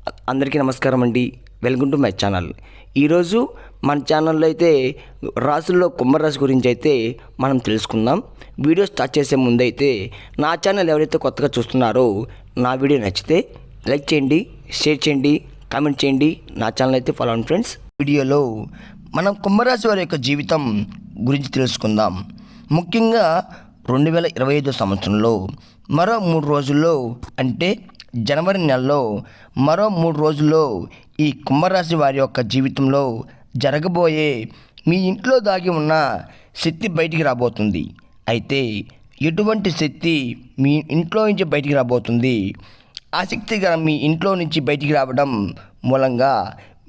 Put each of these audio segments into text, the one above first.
అందరికీ నమస్కారం అండి. Welcome to my channel. ఈరోజు మన ఛానల్లో అయితే రాశుల్లో కుంభరాశి గురించి అయితే మనం తెలుసుకుందాం. వీడియో స్టార్ట్ చేసే ముందు అయితే నా ఛానల్ ఎవరైతే కొత్తగా చూస్తున్నారో నా వీడియో నచ్చితే లైక్ చేయండి, షేర్ చేయండి, కామెంట్ చేయండి. నా ఛానల్ అయితే ఫాలో అవ్వండి ఫ్రెండ్స్. వీడియోలో మనం కుంభరాశి వారి యొక్క జీవితం గురించి తెలుసుకుందాం. ముఖ్యంగా 2025 సంవత్సరంలో మరో 3 రోజుల్లో అంటే జనవరి నెలలో మరో 3 రోజుల్లో ఈ కుంభరాశి వారి యొక్క జీవితంలో జరగబోయే మీ ఇంట్లో దాగి ఉన్న శక్తి బయటికి రాబోతుంది. అయితే ఎటువంటి శక్తి మీ ఇంట్లో నుంచి బయటికి రాబోతుంది? ఆ శక్తి మీ ఇంట్లో నుంచి బయటికి రావడం మూలంగా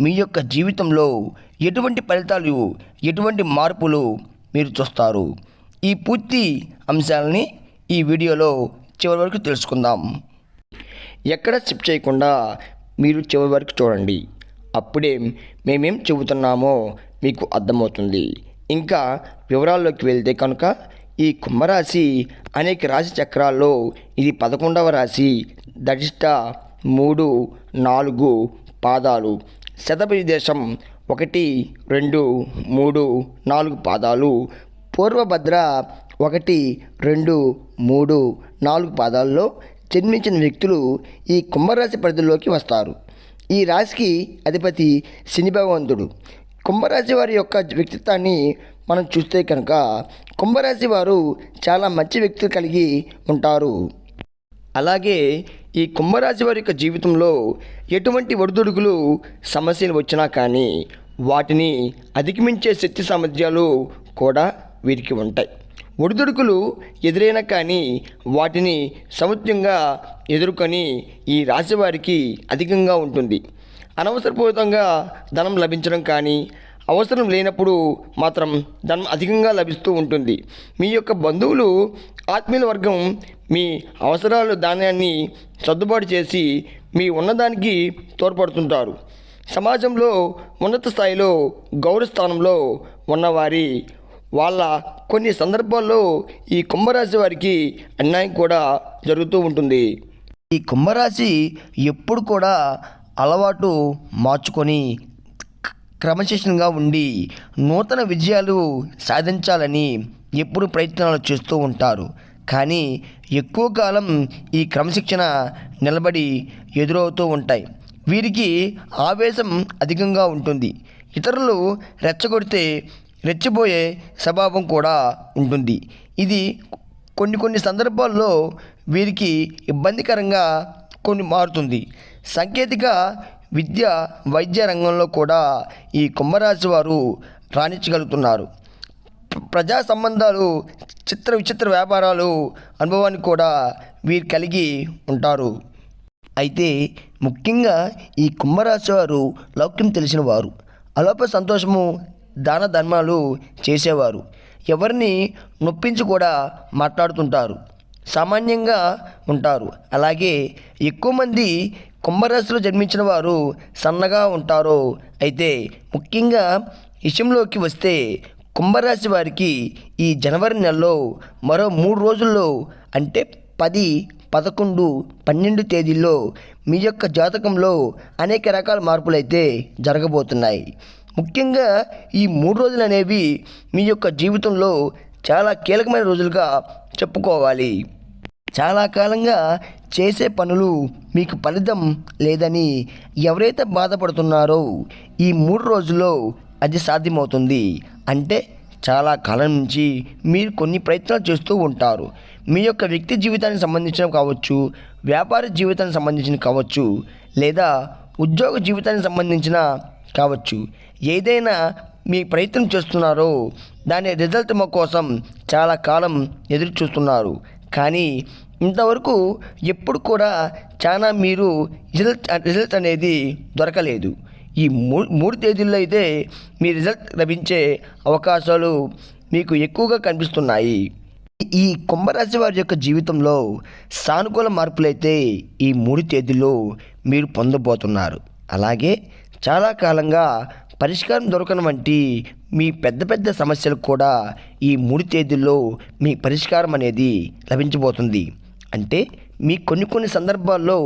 మీ యొక్క జీవితంలో ఎటువంటి ఫలితాలు, ఎటువంటి మార్పులు మీరు చూస్తారు? ఈ పూర్తి అంశాలని ఈ వీడియోలో చివరి వరకు తెలుసుకుందాం. ఎక్కడ స్కిప్ చేయకుండా మీరు చివరి వరకు చూడండి. అప్పుడే మేమేం చెబుతున్నామో మీకు అర్థమవుతుంది. ఇంకా వివరాల్లోకి వెళ్తే కనుక ఈ కుంభరాశి అనేక రాశి చక్రాల్లో ఇది 11వ రాశి. దరిష్ట 3, 4 పాదాలు. శతభిష దేశం 1, 2, 3, 4 పాదాలు. పూర్వభద్ర 1, 2, 3, 4 పాదాల్లో జన్మించిన వ్యక్తులు ఈ కుంభరాశి పరిధిలోకి వస్తారు. ఈ రాశికి అధిపతి శని భగవంతుడు. కుంభరాశి వారి యొక్క వ్యక్తిత్వాన్ని మనం చూస్తే కనుక కుంభరాశి వారు చాలా మంచి వ్యక్తులు కలిగి ఉంటారు. అలాగే ఈ కుంభరాశి వారి యొక్క జీవితంలో ఎటువంటి ఒడిదుడుకులు సమస్యలు వచ్చినా కానీ వాటిని అధిగమించే శక్తి సామర్థ్యాలు కూడా వీరికి ఉంటాయి. ఒడిదుడుకులు ఎదురైనా కానీ వాటిని సముచితంగా ఎదుర్కొని ఈ రాశి వారికి అధికంగా ఉంటుంది. అనవసరపూరితంగా ధనం లభించడం కానీ, అవసరం లేనప్పుడు మాత్రం ధనం అధికంగా లభిస్తూ ఉంటుంది. మీ యొక్క బంధువులు, ఆత్మీయుల వర్గం మీ అవసరాలు ధాన్యాన్ని సర్దుబాటు చేసి మీ ఉన్నదానికి తోడ్పడుతుంటారు. సమాజంలో ఉన్నత స్థాయిలో గౌరవ స్థానంలో ఉన్నవారి వాళ్ళ కొన్ని సందర్భాల్లో ఈ కుంభరాశి వారికి అన్యాయం కూడా జరుగుతూ ఉంటుంది. ఈ కుంభరాశి ఎప్పుడు కూడా అలవాటు మార్చుకొని క్రమశిక్షణగా ఉండి నూతన విజయాలు సాధించాలని ఎప్పుడు ప్రయత్నాలు చేస్తూ ఉంటారు. కానీ ఎక్కువ కాలం ఈ క్రమశిక్షణ నిలబడి ఎదురవుతూ ఉంటాయి. వీరికి ఆవేశం అధికంగా ఉంటుంది. ఇతరులు రెచ్చగొడితే రెచ్చిపోయే స్వభావం కూడా ఉంటుంది. ఇది కొన్ని సందర్భాల్లో వీరికి ఇబ్బందికరంగా మారుతుంది. సాంకేతిక విద్య, వైద్య రంగంలో కూడా ఈ కుంభరాశి వారు రాణించగలుగుతున్నారు. ప్రజా సంబంధాలు, విచిత్ర వ్యాపారాలు అనుభవాన్ని కూడా వీరు కలిగి ఉంటారు. అయితే ముఖ్యంగా ఈ కుంభరాశి వారు లౌక్యం తెలిసిన వారు, అల్ప సంతోషము, దాన ధర్మాలు చేసేవారు. ఎవరిని నొప్పించి కూడా మాట్లాడుతుంటారు. సామాన్యంగా ఉంటారు. అలాగే ఎక్కువ మంది కుంభరాశిలో జన్మించిన వారు సన్నగా ఉంటారు. అయితే ముఖ్యంగా విషయంలోకి వస్తే కుంభరాశి వారికి ఈ జనవరి నెలలో మరో 3 రోజుల్లో అంటే 10, 11, 12 తేదీల్లో మీ యొక్క జాతకంలో అనేక రకాల మార్పులు అయితే జరగబోతున్నాయి. ముఖ్యంగా ఈ 3 రోజులు అనేవి మీ యొక్క జీవితంలో చాలా కీలకమైన రోజులుగా చెప్పుకోవాలి. చాలా కాలంగా చేసే పనులు మీకు ఫలితం లేదని ఎవరైతే బాధపడుతున్నారో ఈ 3 రోజుల్లో అది సాధ్యమవుతుంది. అంటే చాలా కాలం నుంచి మీరు కొన్ని ప్రయత్నాలు చేస్తూ ఉంటారు. మీ యొక్క వ్యక్తి జీవితానికి సంబంధించిన కావచ్చు, వ్యాపార జీవితానికి సంబంధించిన కావచ్చు, లేదా ఉద్యోగ జీవితానికి సంబంధించిన కావచ్చు. ఏదైనా మీ ప్రయత్నం చేస్తున్నారో దాని రిజల్ట్ కోసం చాలా కాలం ఎదురు చూస్తున్నారు. కానీ ఇంతవరకు ఎప్పుడు కూడా చాలా మీరు రిజల్ట్ అనేది దొరకలేదు. ఈ 3 తేదీల్లో అయితే మీ రిజల్ట్ లభించే అవకాశాలు మీకు ఎక్కువగా కనిపిస్తున్నాయి. ఈ కుంభరాశి వారి యొక్క జీవితంలో సానుకూల మార్పులైతే ఈ 3 తేదీల్లో మీరు పొందబోతున్నారు. అలాగే చాలా కాలంగా పరిష్కారం దొరకని వంటి మీ పెద్ద సమస్యలకు కూడా ఈ 3 తేదీల్లో మీ పరిష్కారం అనేది లభించబోతుంది. అంటే మీ కొన్ని సందర్భాల్లో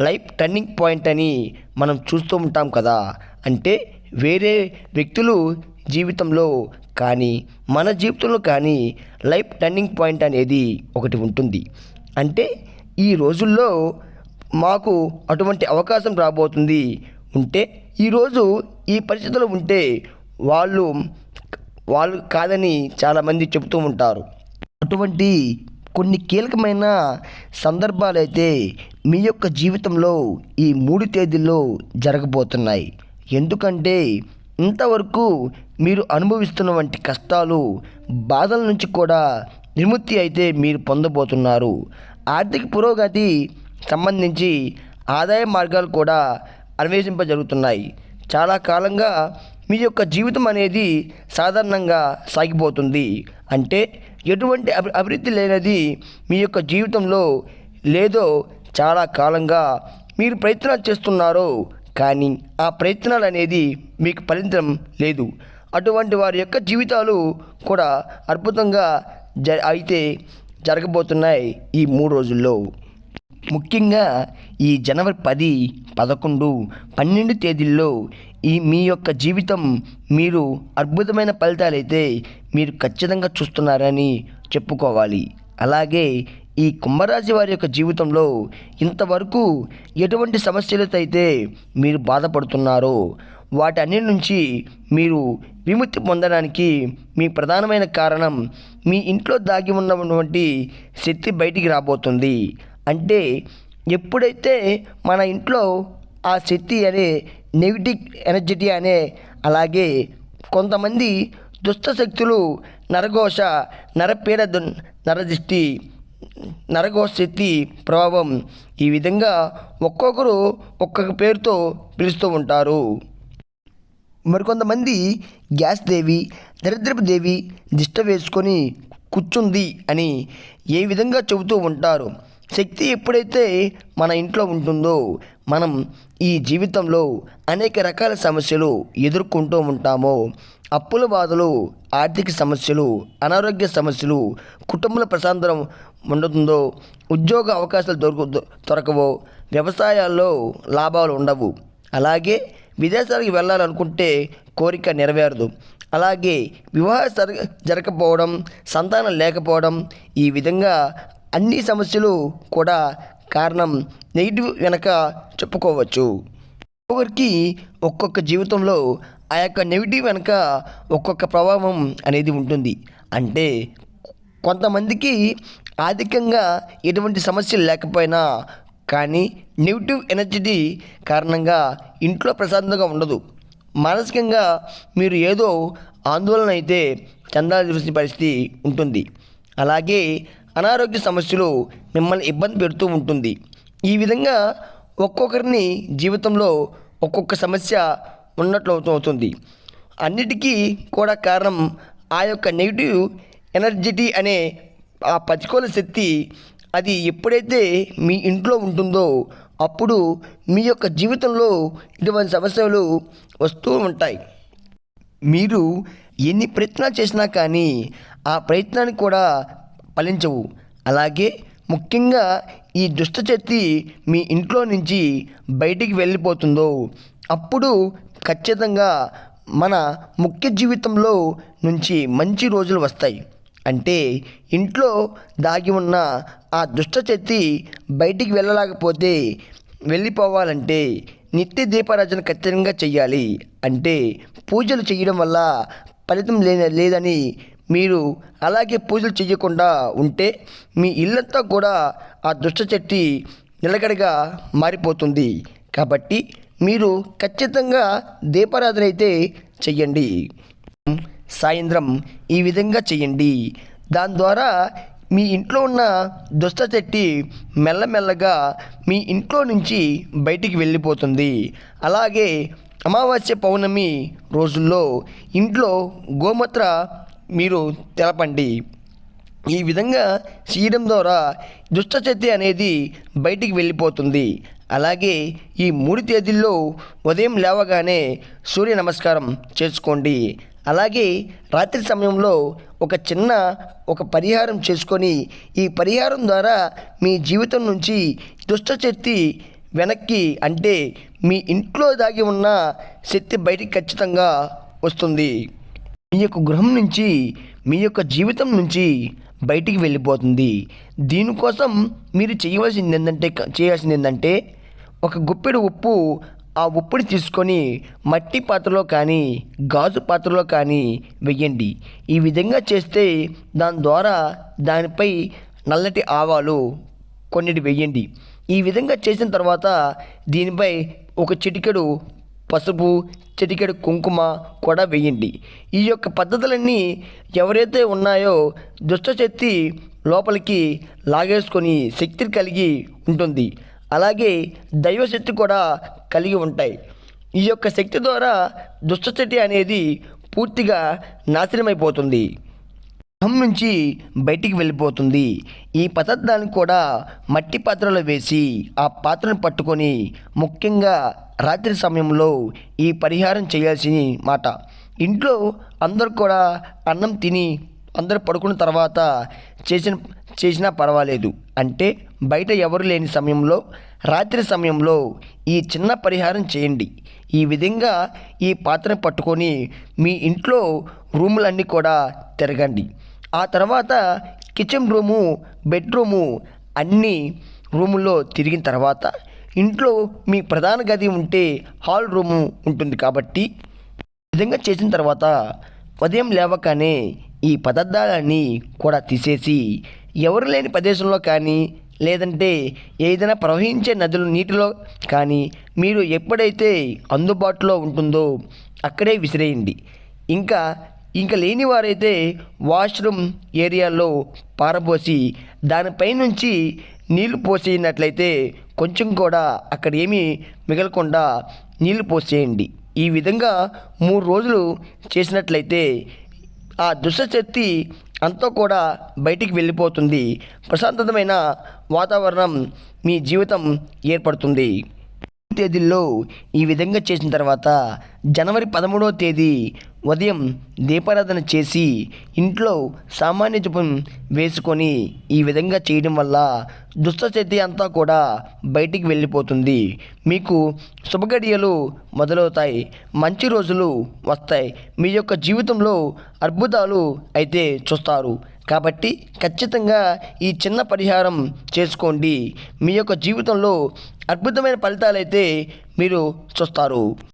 లైఫ్ టర్నింగ్ పాయింట్ అని మనం చూస్తూ ఉంటాం కదా. అంటే వేరే వ్యక్తులు జీవితంలో కానీ మన జీవితంలో కానీ లైఫ్ టర్నింగ్ పాయింట్ అనేది ఒకటి ఉంటుంది. అంటే ఈ రోజుల్లో మాకు అటువంటి అవకాశం రాబోతుంది, ఉంటే ఈరోజు ఈ పరిస్థితుల్లో ఉంటే వాళ్ళు కాదని చాలామంది చెబుతూ ఉంటారు. అటువంటి కొన్ని కీలకమైన సందర్భాలైతే మీ యొక్క జీవితంలో ఈ 3 తేదీల్లో జరగబోతున్నాయి. ఎందుకంటే ఇంతవరకు మీరు అనుభవిస్తున్న వంటి కష్టాలు, బాధల నుంచి కూడా విముక్తి అయితే మీరు పొందబోతున్నారు. ఆర్థిక పురోగతి సంబంధించి ఆదాయ మార్గాలు కూడా అన్వేషింపజరుగుతున్నాయి. చాలా కాలంగా మీ యొక్క జీవితం అనేది సాధారణంగా సాగిపోతుంది. అంటే ఎటువంటి అభివృద్ధి లేనిది మీ యొక్క జీవితంలో లేదో చాలా కాలంగా మీరు ప్రయత్నాలు చేస్తున్నారో కానీ ఆ ప్రయత్నాలు అనేది మీకు ఫలించడం లేదు. అటువంటి వారి యొక్క జీవితాలు కూడా అద్భుతంగా అయితే జరగబోతున్నాయి ఈ 3 రోజుల్లో. ముఖ్యంగా ఈ జనవరి 10, 11, 12 తేదీల్లో మీ యొక్క జీవితం మీరు అద్భుతమైన ఫలితాలైతే మీరు ఖచ్చితంగా చూస్తున్నారని చెప్పుకోవాలి. అలాగే ఈ కుంభరాశి వారి యొక్క జీవితంలో ఇంతవరకు ఎటువంటి సమస్యలతో అయితే మీరు బాధపడుతున్నారో వాటన్నిటి నుంచి మీరు విముక్తి పొందడానికి మీ ప్రధానమైన కారణం మీ ఇంట్లో దాగి ఉన్నటువంటి శక్తి బయటికి రాబోతుంది. అంటే ఎప్పుడైతే మన ఇంట్లో ఆ శక్తి అనే నెగిటివ్ ఎనర్జిటీ అనే అలాగే కొంతమంది దుష్ట శక్తులు నరఘోష, నరపీడ, నరదిష్టి, నరఘోష శక్తి ప్రభావం ఈ విధంగా ఒక్కొక్కరు ఒక్కొక్క పేరుతో పిలుస్తూ ఉంటారు. మరికొంతమంది గ్యాస్ దేవి, దరిద్రపు దేవి దిష్ట వేసుకొని కూర్చుంది అని ఏ విధంగా చెబుతూ ఉంటారు. శక్తి ఎప్పుడైతే మన ఇంట్లో ఉంటుందో మనం ఈ జీవితంలో అనేక రకాల సమస్యలు ఎదుర్కొంటూ ఉంటామో, అప్పుల బాధలు, ఆర్థిక సమస్యలు, అనారోగ్య సమస్యలు, కుటుంబ ప్రశాంతం ఉండతుందో, ఉద్యోగ అవకాశాలు దొరకవో, వ్యవసాయాల్లో లాభాలు ఉండవు, అలాగే విదేశాలకు వెళ్ళాలనుకుంటే కోరిక నెరవేరదు, అలాగే వివాహం జరగకపోవడం, సంతానం లేకపోవడం, ఈ విధంగా అన్ని సమస్యలు కూడా కారణం నెగిటివ్ వెనక చెప్పుకోవచ్చు. ఒక్కొక్కరికి ఒక్కొక్క జీవితంలో ఆ యొక్క నెగిటివ్ వెనక ఒక్కొక్క ప్రభావం అనేది ఉంటుంది. అంటే కొంతమందికి ఆర్థికంగా ఎటువంటి సమస్యలు లేకపోయినా కానీ నెగిటివ్ ఎనర్జీ కారణంగా ఇంట్లో ప్రశాంతంగా ఉండదు. మానసికంగా మీరు ఏదో ఆందోళన అయితే చెందాల్సిన పరిస్థితి ఉంటుంది. అలాగే అనారోగ్య సమస్యలు మిమ్మల్ని ఇబ్బంది పెడుతూ ఉంటుంది. ఈ విధంగా ఒక్కొక్కరిని జీవితంలో ఒక్కొక్క సమస్య ఉన్నట్లు అవుతుంది. అన్నిటికీ కూడా కారణం ఆ యొక్క నెగిటివ్ ఎనర్జిటీ అనే ఆ ప్రతికూల శక్తి. అది ఎప్పుడైతే మీ ఇంట్లో ఉంటుందో అప్పుడు మీ యొక్క జీవితంలో ఇటువంటి సమస్యలు వస్తూ ఉంటాయి. మీరు ఎన్ని ప్రయత్నాలు చేసినా కానీ ఆ ప్రయత్నానికి కూడా ఫలించవు. అలాగే ముఖ్యంగా ఈ దుష్టశక్తి మీ ఇంట్లో నుంచి బయటికి వెళ్ళిపోతుందో అప్పుడు ఖచ్చితంగా మన ముఖ్య జీవితంలో నుంచి మంచి రోజులు వస్తాయి. అంటే ఇంట్లో దాగి ఉన్న ఆ దుష్టశక్తి బయటికి వెళ్ళిపోవాలంటే నిత్య దీపారాధన ఖచ్చితంగా చెయ్యాలి. అంటే పూజలు చేయడం వల్ల ఫలితం లేదని మీరు అలాగే పూజలు చేయకుండా ఉంటే మీ ఇల్లంతా కూడా ఆ దుష్టశక్తి నిలకడగా మారిపోతుంది. కాబట్టి మీరు ఖచ్చితంగా దీపారాధన అయితే చెయ్యండి. సాయంత్రం ఈ విధంగా చెయ్యండి. దాని ద్వారా మీ ఇంట్లో ఉన్న దుష్టశక్తి మెల్లమెల్లగా మీ ఇంట్లో నుంచి బయటికి వెళ్ళిపోతుంది. అలాగే అమావాస్య, పౌర్ణమి రోజుల్లో ఇంట్లో గోమూత్ర మీరు తెలపండి. ఈ విధంగా చేయడం ద్వారా దుష్టశక్తి అనేది బయటికి వెళ్ళిపోతుంది. అలాగే ఈ 3 తేదీల్లో ఉదయం లేవగానే సూర్య నమస్కారం చేసుకోండి. అలాగే రాత్రి సమయంలో ఒక పరిహారం చేసుకొని ఈ పరిహారం ద్వారా మీ జీవితం నుంచి దుష్టశక్తి వెనక్కి అంటే మీ ఇంట్లో దాగి ఉన్న శక్తి బయటికి ఖచ్చితంగా వస్తుంది. మీ యొక్క గృహం నుంచి మీ యొక్క జీవితం నుంచి బయటికి వెళ్ళిపోతుంది. దీనికోసం మీరు చేయాల్సింది ఏంటంటే ఒక గుప్పెడు ఉప్పు, ఆ ఉప్పుని తీసుకొని మట్టి పాత్రలో కానీ గాజు పాత్రలో కానీ వెయ్యండి. ఈ విధంగా చేస్తే దాని ద్వారా దానిపై నల్లటి ఆవాలు కొన్నిటి వెయ్యండి. ఈ విధంగా చేసిన తర్వాత దీనిపై ఒక చిటికెడు పసుపు, చిటికెడు కుంకుమ కూడా వేయండి. ఈ యొక్క పద్ధతులన్నీ ఎవరైతే ఉన్నాయో దుష్టశక్తి లోపలికి లాగేసుకొని శక్తి కలిగి ఉంటుంది. అలాగే దైవశక్తి కూడా కలిగి ఉంటాయి. ఈ యొక్క శక్తి ద్వారా దుష్టశక్తి అనేది పూర్తిగా నాశనమైపోతుంది, గృహం నుంచి బయటికి వెళ్ళిపోతుంది. ఈ పదార్థాన్ని కూడా మట్టి పాత్రలో వేసి ఆ పాత్రను పట్టుకొని ముఖ్యంగా రాత్రి సమయంలో ఈ పరిహారం చేయాల్సిన మాట. ఇంట్లో అందరూ కూడా అన్నం తిని అందరూ పడుకున్న తర్వాత చేసినా పర్వాలేదు. అంటే బయట ఎవరు లేని సమయంలో రాత్రి సమయంలో ఈ చిన్న పరిహారం చేయండి. ఈ విధంగా ఈ పాత్రను పట్టుకొని మీ ఇంట్లో రూములన్నీ కూడా తిరగండి. ఆ తర్వాత కిచెన్ రూము, బెడ్రూము అన్ని రూముల్లో తిరిగిన తర్వాత ఇంట్లో మీ ప్రధాన గది ఉంటే హాల్ రూము ఉంటుంది కాబట్టి ఈ విధంగా చేసిన తర్వాత ఉదయం లేవగానే ఈ పదార్థాలన్నీ కూడా తీసేసి ఎవరు లేని ప్రదేశంలో కానీ లేదంటే ఏదైనా ప్రవహించే నీటిలో కానీ మీరు ఎప్పుడైతే అందుబాటులో ఉంటుందో అక్కడే విసిరేయండి. ఇంకా లేని వారైతే వాష్రూమ్ ఏరియాలో పారబోసి దానిపై నుంచి నీళ్లు పోసేయనట్లయితే కొంచెం కూడా అక్కడ ఏమీ మిగలకుండా నీళ్లు పోసేయండి. ఈ విధంగా 3 రోజులు చేసినట్లయితే ఆ దుష్టశక్తి అంతా కూడా బయటికి వెళ్ళిపోతుంది. ప్రశాంతమైన వాతావరణం మీ జీవితం ఏర్పడుతుంది. తేదీల్లో ఈ విధంగా చేసిన తర్వాత జనవరి 13వ తేదీ ఉదయం దీపారాధన చేసి ఇంట్లో సామాన్య జపం వేసుకొని ఈ విధంగా చేయడం వల్ల దుష్టశక్తి అంతా కూడా బయటికి వెళ్ళిపోతుంది. మీకు శుభగడియలు మొదలవుతాయి, మంచి రోజులు వస్తాయి. మీ యొక్క జీవితంలో అద్భుతాలు అయితే చూస్తారు. కాబట్టి ఖచ్చితంగా ఈ చిన్న పరిహారం చేసుకోండి. మీ యొక్క జీవితంలో అద్భుతమైన ఫలితాలైతే మీరు చూస్తారు.